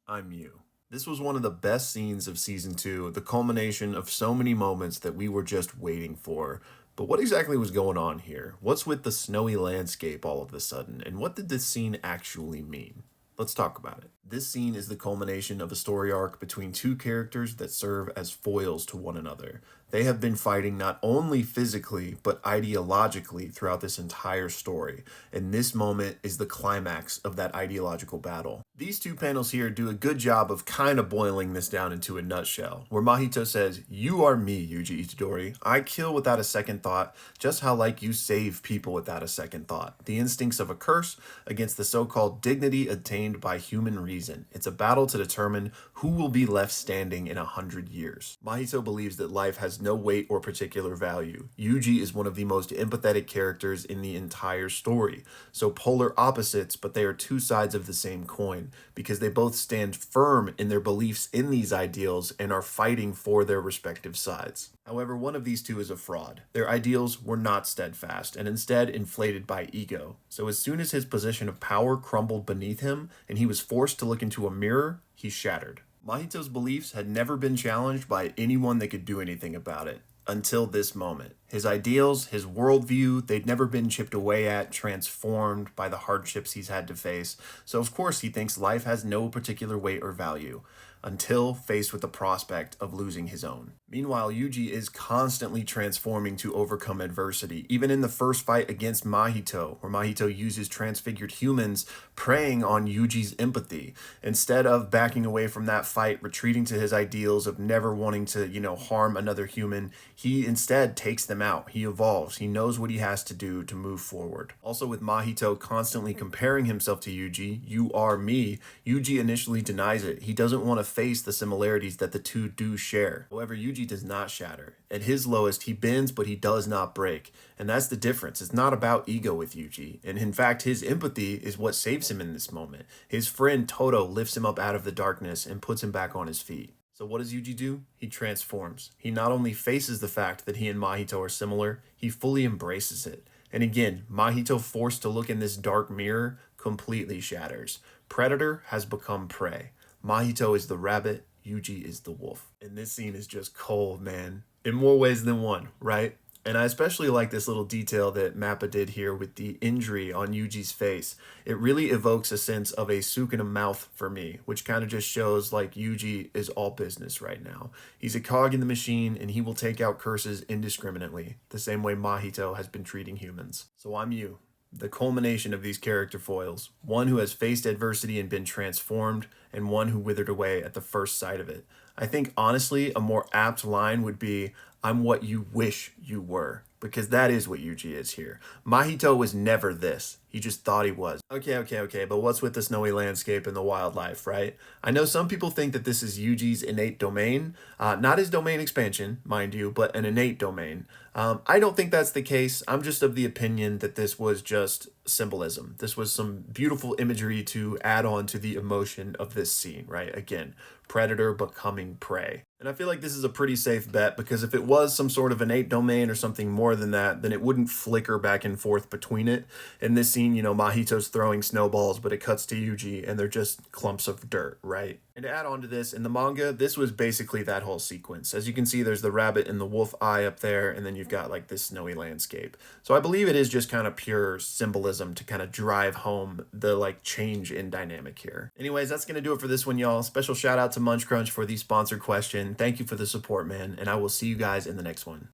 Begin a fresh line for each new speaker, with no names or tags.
I'm you. This was one of the best scenes of season 2, the culmination of so many moments that we were just waiting for. But what exactly was going on here? What's with the snowy landscape all of a sudden? And what did this scene actually mean? Let's talk about it. This scene is the culmination of a story arc between two characters that serve as foils to one another. They have been fighting not only physically, but ideologically throughout this entire story, and this moment is the climax of that ideological battle. These two panels here do a good job of kind of boiling this down into a nutshell, where Mahito says, "You are me, Yuji Itadori. I kill without a second thought, just how like you save people without a second thought. The instincts of a curse against the so-called dignity attained by human reason. It's a battle to determine who will be left standing in 100 years." Mahito believes that life has no weight or particular value. Yuji is one of the most empathetic characters in the entire story. So polar opposites, but they are two sides of the same coin, because they both stand firm in their beliefs in these ideals and are fighting for their respective sides. However, one of these two is a fraud. Their ideals were not steadfast and instead inflated by ego. So as soon as his position of power crumbled beneath him and he was forced to look into a mirror, he shattered. Mahito's beliefs had never been challenged by anyone that could do anything about it until this moment. His ideals, his worldview, they'd never been chipped away at, transformed by the hardships he's had to face. So, of course, he thinks life has no particular weight or value until faced with the prospect of losing his own. Meanwhile, Yuji is constantly transforming to overcome adversity, even in the first fight against Mahito, where Mahito uses transfigured humans preying on Yuji's empathy. Instead of backing away from that fight, retreating to his ideals of never wanting to, harm another human, he instead takes them out. He evolves. He knows what he has to do to move forward. Also, with Mahito constantly comparing himself to Yuji, "You are me," Yuji initially denies it. He doesn't want to face the similarities that the two do share. However, Yuji does not shatter. At his lowest, he bends, but he does not break. And that's the difference. It's not about ego with Yuji. And in fact, his empathy is what saves him in this moment. His friend Toto lifts him up out of the darkness and puts him back on his feet. So what does Yuji do? He transforms. He not only faces the fact that he and Mahito are similar, he fully embraces it. And again, Mahito, forced to look in this dark mirror, completely shatters. Predator has become prey. Mahito is the rabbit, Yuji is the wolf. And this scene is just cold, man. In more ways than one, right? And I especially like this little detail that Mappa did here with the injury on Yuji's face. It really evokes a sense of a Sukuna mouth for me, which kind of just shows like Yuji is all business right now. He's a cog in the machine and he will take out curses indiscriminately, the same way Mahito has been treating humans. So I'm you, the culmination of these character foils, one who has faced adversity and been transformed, and one who withered away at the first sight of it. I think honestly, a more apt line would be, "I'm what you wish you were," because that is what Yuji is here. Mahito was never this. He just thought he was. Okay, but what's with the snowy landscape and the wildlife, right? I know some people think that this is Yuji's innate domain, not his domain expansion, mind you, but an innate domain. I don't think that's the case. I'm just of the opinion that this was just symbolism. This was some beautiful imagery to add on to the emotion of this scene, right? Again, predator becoming prey. And I feel like this is a pretty safe bet, because if it was some sort of innate domain or something more than that, then it wouldn't flicker back and forth between it. In this scene, Mahito's throwing snowballs, but it cuts to Yuji and they're just clumps of dirt, right? And to add on to this, in the manga, this was basically that whole sequence. As you can see, there's the rabbit and the wolf eye up there, and then you've got like this snowy landscape. So I believe it is just kind of pure symbolism to kind of drive home the like change in dynamic here. Anyways, that's going to do it for this one, y'all. Special shout out to Munch Crunch for the sponsored question. Thank you for the support, man, and I will see you guys in the next one.